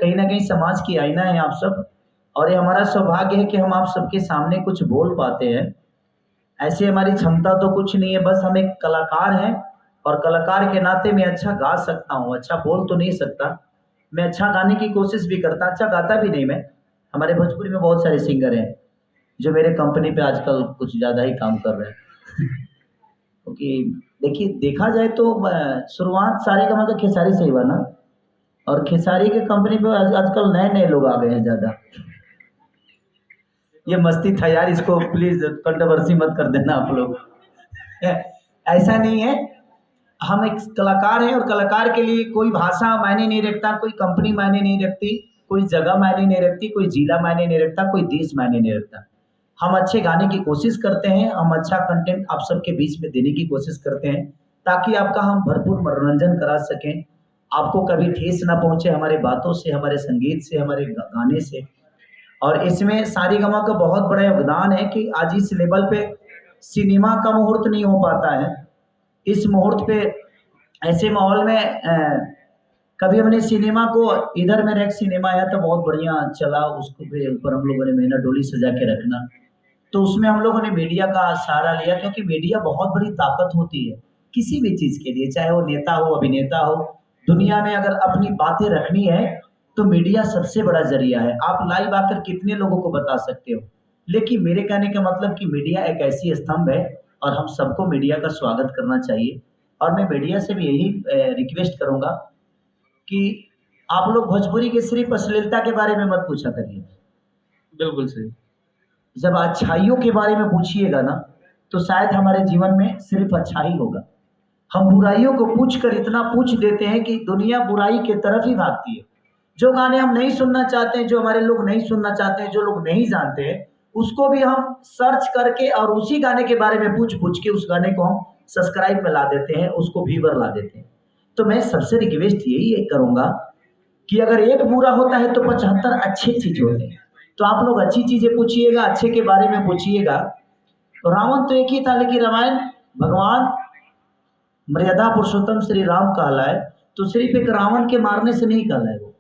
कहीं ना कहीं समाज की आईना है आप सब, और ये हमारा सौभाग्य है कि हम आप सबके सामने कुछ बोल पाते हैं। ऐसे हमारी क्षमता तो कुछ नहीं है, बस हम एक कलाकार हैं, और कलाकार के नाते मैं अच्छा गा सकता हूँ, अच्छा बोल तो नहीं सकता। मैं अच्छा गाने की कोशिश भी करता, अच्छा गाता भी नहीं मैं। हमारे भोजपुरी में बहुत सारे सिंगर हैं जो मेरे कंपनी पे आजकल कुछ ज़्यादा ही काम कर रहे हैं। क्योंकि देखिए, देखा जाए तो शुरुआत सारेगामा का खेसारी से ही हुआ ना, और खेसारी के कंपनी पे आजकल नए नए लोग आ गए हैं ज़्यादा। ये मस्ती था यार, इसको प्लीज कंट्रोवर्सी मत कर देना आप लोग। ऐसा नहीं है, हम एक कलाकार हैं, और कलाकार के लिए कोई भाषा मायने नहीं रखता, कोई कंपनी मायने नहीं रखती, कोई जगह मायने नहीं रखती, कोई जिला मायने नहीं रखता, कोई देश मायने नहीं रखता। हम अच्छे गाने की कोशिश करते हैं, हम अच्छा कंटेंट आप सबके बीच में देने की कोशिश करते हैं, ताकि आपका हम भरपूर मनोरंजन करा सकें, आपको कभी ठेस ना पहुंचे हमारे बातों से, हमारे संगीत से, हमारे गाने से। और इसमें सारेगामा का बहुत बड़ा योगदान है कि आज इस लेवल पे सिनेमा का मुहूर्त नहीं हो पाता है। इस मुहूर्त पे ऐसे माहौल में कभी हमने सिनेमा को, इधर मेरा एक सिनेमा आया था बहुत बढ़िया चला, उसको भी ऊपर हम लोगों ने मेहनत डोली सजा के रखना, तो उसमें हम लोगों ने मीडिया का सहारा लिया, क्योंकि मीडिया बहुत बड़ी ताकत होती है किसी भी चीज के लिए, चाहे वो नेता हो, अभिनेता हो। दुनिया में अगर अपनी बातें रखनी है तो मीडिया सबसे बड़ा जरिया है। आप लाइव आकर कितने लोगों को बता सकते हो, लेकिन मेरे कहने का मतलब कि मीडिया एक ऐसी स्तंभ है, और हम सबको मीडिया का स्वागत करना चाहिए। और मैं मीडिया से भी यही रिक्वेस्ट करूंगा कि आप लोग भोजपुरी के सिर्फ अश्लीलता के बारे में मत पूछा करिए। बिल्कुल सही। जब अच्छाइयों के बारे में पूछिएगा ना, तो शायद हमारे जीवन में सिर्फ अच्छा ही होगा। हम बुराइयों को पूछ कर इतना पूछ देते हैं कि दुनिया बुराई के तरफ ही भागती है। जो गाने हम नहीं सुनना चाहते हैं, जो हमारे लोग नहीं सुनना चाहते हैं, जो लोग नहीं जानते हैं, उसको भी हम सर्च करके और उसी गाने के बारे में पूछ पूछ के उस गाने को हम सब्सक्राइब में ला देते हैं, उसको व्यूवर ला देते हैं। तो मैं सबसे रिक्वेस्ट यही करूंगा कि अगर एक बुरा होता है तो 75 अच्छे चीज होते हैं। तो आप लोग अच्छी चीजें पूछिएगा, अच्छे के बारे में पूछिएगा। तो रावण तो एक ही था, लेकिन रामायण भगवान मर्यादा पुरुषोत्तम श्री राम कहलाए तो सिर्फ एक रावण के मारने से नहीं कहलाए। वो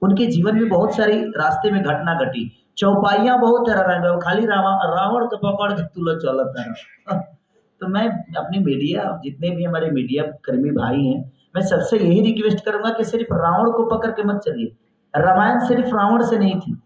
उनके जीवन में बहुत सारी रास्ते में घटना घटी, चौपाइयां बहुत है रामायण में, खाली रावण को पकड़ के तुला चलता है। तो मैं अपनी मीडिया, जितने भी हमारे मीडिया कर्मी भाई हैं, मैं सबसे यही रिक्वेस्ट करूंगा कि सिर्फ रावण को पकड़ के मत चलिए। रामायण सिर्फ रावण से नहीं थी,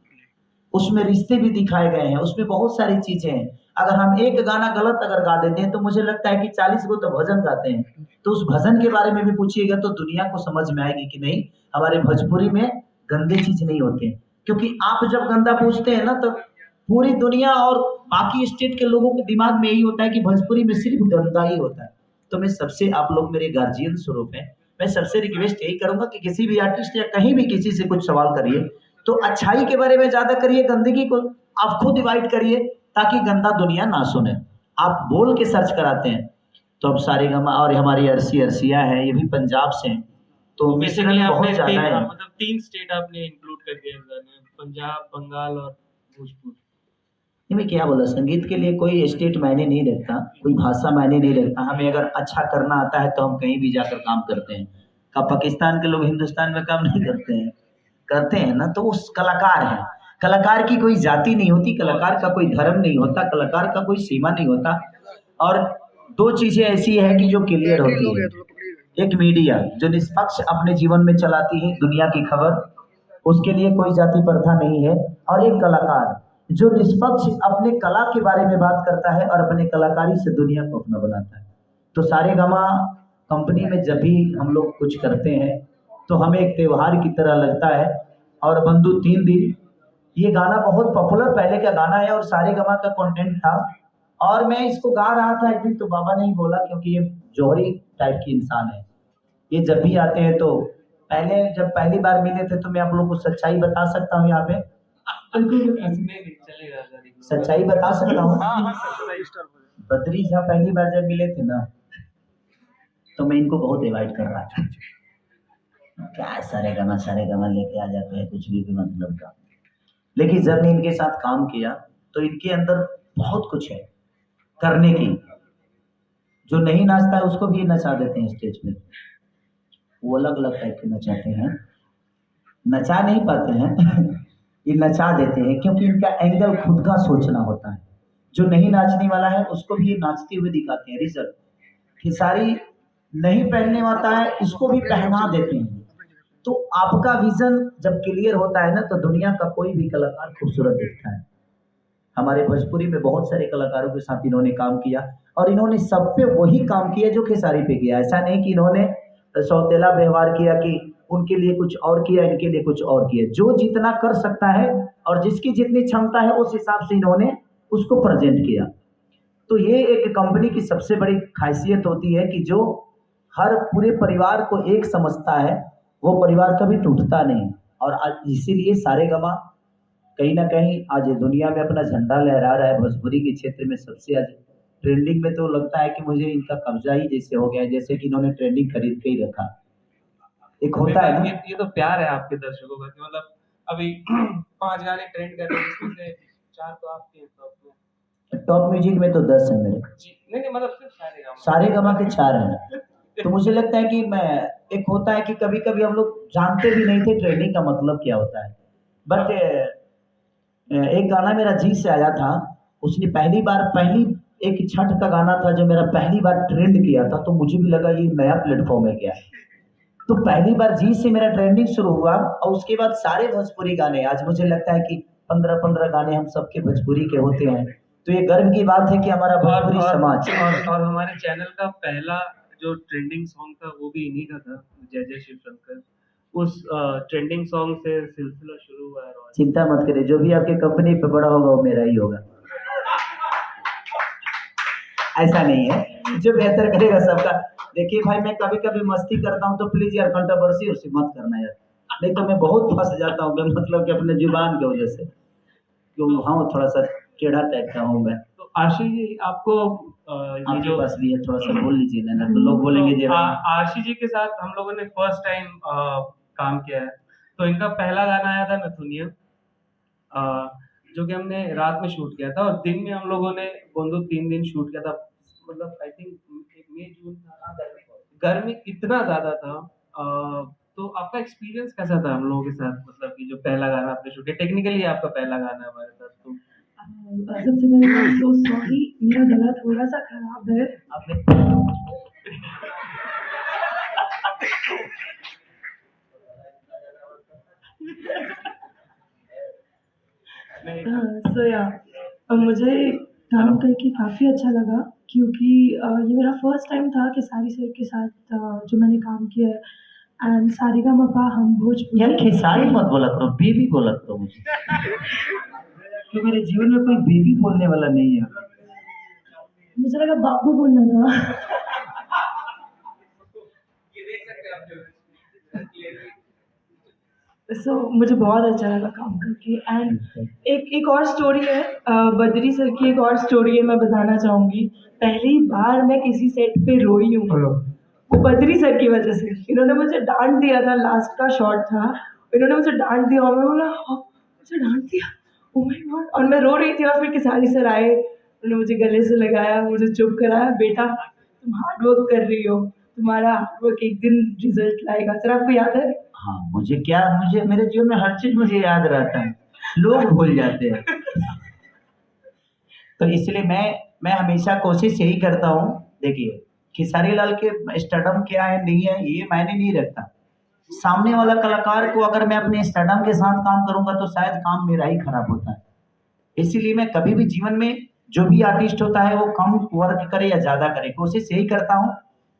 उसमें रिश्ते भी दिखाए गए हैं, उसमें बहुत सारी चीजें हैं। अगर हम एक गाना गलत अगर गा देते हैं तो मुझे लगता है कि 40 को तो भजन गाते हैं, तो उस भजन के बारे में भी पूछिएगा तो दुनिया को समझ में आएगी कि नहीं, हमारे भोजपुरी में गंदे चीज नहीं होते हैं। क्योंकि आप जब गंदा पूछते हैं ना, तो पूरी दुनिया और बाकी स्टेट के लोगों के दिमाग में यही होता है कि भोजपुरी में सिर्फ गंदा ही होता है। तो मैं सबसे, आप लोग मेरे गार्जियन स्वरूप हैं, मैं सबसे रिक्वेस्ट यही करूंगा कि किसी भी आर्टिस्ट या कहीं भी किसी से कुछ सवाल करिए तो अच्छाई के बारे में ज्यादा करिए, गंदगी को आप खुद डिवाइड करिए, ताकि गंदा दुनिया ना सुने। आप बोल के सर्च कराते हैं, तो अब सारेगामा और हमारी अर्सी अर्सिया है, ये भी पंजाब से हैं, तो मिश्रण बहुत ज्यादा है। मतलब 3 स्टेट आपने इंक्लूड कर दिया इस गाने में, पंजाब, बंगाल और भोजपुर। ये मैं क्या बोला, संगीत के लिए कोई स्टेट मायने नहीं रखता, कोई भाषा मायने नहीं रखता। हमें अगर अच्छा करना आता है तो हम कहीं भी जाकर काम करते हैं। का पाकिस्तान के लोग हिंदुस्तान में काम नहीं करते हैं? करते हैं ना, तो उस कलाकार है। कलाकार की कोई जाति नहीं होती, कलाकार का कोई धर्म नहीं होता, कलाकार का कोई सीमा नहीं होता। और दो चीजें ऐसी है कि जो क्लियर होती है, एक मीडिया जो निष्पक्ष अपने जीवन में चलाती है दुनिया की खबर, उसके लिए कोई जाति प्रथा नहीं है, और एक कलाकार जो निष्पक्ष अपने कला के बारे में बात करता है और अपने कलाकारी से दुनिया को अपना बनाता है। तो सारेगामा कंपनी में जब भी हम लोग कुछ करते हैं तो हमें एक त्योहार की तरह लगता है। और बंधु 3 दिन, ये गाना बहुत पॉपुलर पहले का गाना है और सारेगामा का कंटेंट था, और मैं इसको गा रहा था एक दिन, तो बाबा ने ही बोला, क्योंकि ये जौहरी टाइप की इंसान है, ये जब भी आते हैं तो पहले, जब पहली बार मिले थे तो मैं आप लोग को सच्चाई बता सकता हूँ यहाँ पे, सच्चाई बता सकता हूँ। बद्री साहब पहली बार जब मिले थे ना, तो मैं इनको बहुत अवॉइड कर रहा था, क्या सारेगामा लेके आ जाते हैं, कुछ भी मतलब का। लेकिन जब मैं इनके साथ काम किया तो इनके अंदर बहुत कुछ है करने की। जो नहीं नाचता है उसको भी नचा देते हैं स्टेज पे, वो अलग अलग टाइप के नचाते हैं। नचा नहीं पाते हैं ये नचा देते हैं, क्योंकि इनका एंगल खुद का सोचना होता है। जो नहीं नाचने वाला है उसको भी ये नाचते हुए दिखाते हैं। रिजल्ट खेसारी नहीं पहनने वाला है उसको भी पहना देते हैं। तो आपका विजन जब क्लियर होता है ना, तो दुनिया का कोई भी कलाकार खूबसूरत दिखता है। हमारे भोजपुरी में बहुत सारे कलाकारों के साथ इन्होंने काम किया, और इन्होंने सब पे वही काम किया जो खेसारी पे किया। ऐसा नहीं कि इन्होंने सौतेला व्यवहार किया कि उनके लिए कुछ और किया, इनके लिए कुछ और किया। जो जितना कर सकता है और जिसकी जितनी क्षमता है उस हिसाब से इन्होंने उसको प्रेजेंट किया। तो ये एक कंपनी की सबसे बड़ी खासियत होती है कि जो हर पूरे परिवार को एक समझता है, वो परिवार कभी टूटता नहीं। और आज इसीलिए सारेगामा कहीं ना कहीं आज दुनिया में अपना झंडा लहरा रहा है। भोजपुरी के क्षेत्र में सबसे आज ट्रेंडिंग में, तो लगता है कि मुझे इनका कब्जा ही जैसे हो गया है, जैसे कि इन्होंने ट्रेंडिंग खरीद के ही रखा। एक होता है ना, ये तो प्यार है आपके दर्शकों का कि मतलब अभी 5 गाने ट्रेंड कर रहे हैं जिसमें से 4 तो आपके हैं टॉप में। टॉप म्यूजिक में तो 10 है मेरे। जी नहीं मतलब सिर्फ सारेगामा के 4 हैं। तो मुझे लगता है कि मैं, एक होता है कि कभी कभी हम लोग जानते भी नहीं थे ट्रेंडिंग का मतलब क्या होता है। बट एक गाना मेरा जी से आया था, उसने पहली एक छठ का गाना था जो मेरा पहली बार ट्रेंड किया था, तो मुझे भी लगा ये नया प्लेटफॉर्म है क्या। तो पहली बार जी से मेरा ट्रेंडिंग शुरू हुआ, और उसके बाद सारे भोजपुरी गाने, आज मुझे लगता है कि 15-15 गाने हम सबके भोजपुरी के होते हैं। तो ये गर्व की बात है कि हमारा भोजपुरी समाज और हमारे चैनल का पहला जो ट्रेंडिंग सॉन्ग था वो भी इन्हीं का था, जय जय शिव शंकर। उस ट्रेंडिंग सॉन्ग से सिलसिला शुरू हुआ है। चिंता मत करिए, जो भी आपके कंपनी पे बड़ा होगा वो मेरा ही होगा। ऐसा नहीं है, जो बेहतर करेगा सबका। देखिए भाई, मैं कभी कभी मस्ती करता हूँ, तो प्लीज यार कंट्रोवर्सी उससे मत करना यार, नहीं तो मैं बहुत फंस जाता हूँ मतलब कि अपने जुबान की वजह से, क्यों हाँ थोड़ा सा टेढ़ा टाइप का हूँ मैं। तो आशीष जी आपको आपके जो पास भी है थोड़ा सा बोल लीजिए ना, तो लोग बोलेंगे तो जी आशीष जी के साथ हम लोगों ने फर्स्ट टाइम काम किया है। तो इनका पहला गाना आया था नथुनिया, जो कि हमने रात में शूट किया था, और दिन में हम लोगों ने बोंदो 3 दिन शूट किया था। मतलब आई थिंक मई जून था, गर्मी इतना ज्यादा था। तो आपका एक्सपीरियंस कैसा था हम लोगों के साथ, मतलब कि जो पहला गाना आपने शूट किया, टेक्निकली आपका पहला गाना है हमारे साथ। तो सबसे पहले मैं सो सॉरी, मेरा गला थोड़ा सा खराब है। सो या मुझे काम करके काफ़ी अच्छा लगा, क्योंकि ये मेरा फर्स्ट टाइम था खेसारी सर के साथ जो मैंने काम किया है। एंड सारेगामापा हम भोजपुरी। यार खेसारी मत बोला करो, बेबी बोला करो मुझे, क्योंकि मेरे जीवन में कोई बेबी बोलने वाला नहीं है। मुझे लगा बाबू बोलना था। सो मुझे बहुत अच्छा लगा काम करके। एंड एक और स्टोरी है, बद्री सर की एक और स्टोरी है, मैं बताना चाहूँगी। पहली बार मैं किसी सेट पे रोई हूँ, वो बद्री सर की वजह से। इन्होंने मुझे डांट दिया था, लास्ट का शॉट था, इन्होंने मुझे डांट दिया और मैं बोला हाँ मुझे डांट दिया, ओ माय गॉड। और मैं रो रही थी, और फिर खेसारी सर आए, उन्होंने मुझे गले से लगाया, मुझे चुप कराया, बेटा तुम हार्ड वर्क कर रही हो, तुम्हारा हार्ड वर्क एक दिन रिजल्ट लाएगा। सर आपको याद है? हाँ मुझे क्या, मुझे मेरे जीवन में हर चीज मुझे याद रहता है, लोग भूल जाते हैं। तो इसलिए मैं हमेशा कोशिश यही करता हूँ। देखिए खेसारी लाल के स्टारडम क्या है नहीं है ये मायने नहीं रखता, सामने वाला कलाकार को अगर मैं अपने स्टारडम के साथ काम करूंगा तो शायद काम मेरा ही खराब होता है। इसीलिए मैं कभी भी जीवन में जो भी आर्टिस्ट होता है वो कम वर्क करे या ज्यादा करे, कोशिश यही करता हूँ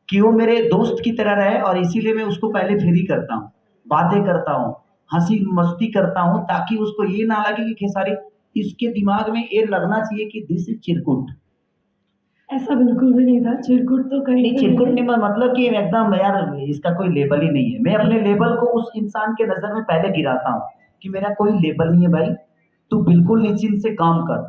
कि वो मेरे दोस्त की तरह रहे, और इसीलिए मैं उसको पहले फ्री करता हूँ, बातें करता हूँ, हंसी मस्ती करता हूँ, ताकि उसको ये ना लगे कि खेसारी, इसके दिमाग में ये लगना चाहिए कि दिस इज चिरकुट। ऐसा बिल्कुल भी नहीं था, चिरकुट तो कहीं नहीं, चिरकुट नहीं, मतलब कि एकदम यार इसका कोई लेबल ही नहीं है। मैं अपने लेबल को उस इंसान के नजर में पहले गिराता हूँ कि मेरा कोई लेबल नहीं है भाई, तू बिल्कुल निश्चिंत से काम कर।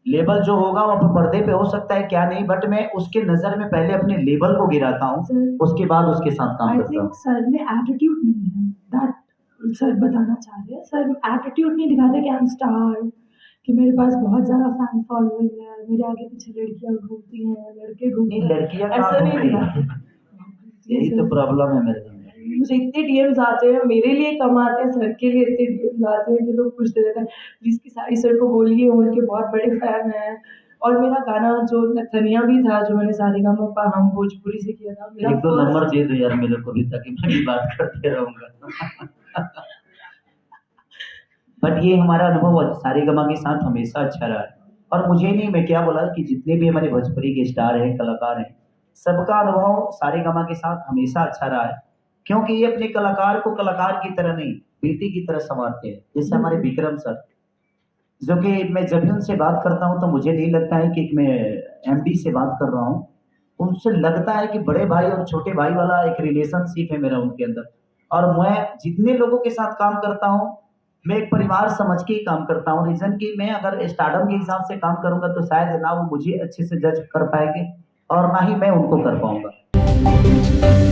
लेबल जो होगा वो पर्दे पे हो सकता है क्या नहीं, बट मैं उसके नजर में पहले अपने लेबल को गिराता हूँ, उसके बाद उसके साथ काम करता हूँ। सर में एटीट्यूड नहीं है, दैट सर बताना चाह रहे हैं। सर एटीट्यूड नहीं दिखाते कि आई एम स्टार, कि मेरे पास बहुत ज़्यादा फैन फॉलोइंग है, मेरे आगे पीछे लड़कियां घूमती हैं, लड़के घूमते हैं, लड़कियां ऐसा नहीं दिखाते। यही तो प्रॉब्लम है मेरे में। मुझे इतने डीएम्स आते हैं, मेरे लिए कम आते हैं, सर के लिए इतने डीएम्स आते हैं कि लोग पूछते रहते हैं, प्लीज़ खेसारी सर को बोलिए, वो उनके बहुत बड़े फ़ैन हैं। और मेरा गाना जो नथनिया भी था, जो मैंने सारेगामापा हम भोजपुरी से किया था, मेरा 1-2 नंबर फर्स्ट दे दो यार मेरे को भी, ताकि मैं भी बात करते रहूँगा। बट ये हमारा अनुभव सारेगामा के साथ हमेशा अच्छा रहा है। और मुझे नहीं, मैं क्या बोला कि जितने भी हमारे भोजपुरी के स्टार हैं, कलाकार हैं, सबका अनुभव सारेगामा के साथ हमेशा अच्छा रहा है। क्योंकि ये अपने कलाकार को कलाकार की तरह नहीं, बेटे की तरह सँवारते हैं। जैसे हमारे विक्रम सर, जो कि मैं जब भी उनसे बात करता हूँ तो मुझे नहीं लगता है कि मैं एमडी से बात कर रहा हूँ। उनसे लगता है कि बड़े भाई और छोटे भाई वाला एक रिलेशनशिप है मेरा उनके अंदर। और मैं जितने लोगों के साथ काम करता हूँ, मैं एक परिवार समझ के ही काम करता हूँ। रीज़न कि मैं अगर स्टारडम के हिसाब से काम करूँगा तो शायद ना वो मुझे अच्छे से जज कर पाएँगे और ना ही मैं उनको कर पाऊँगा।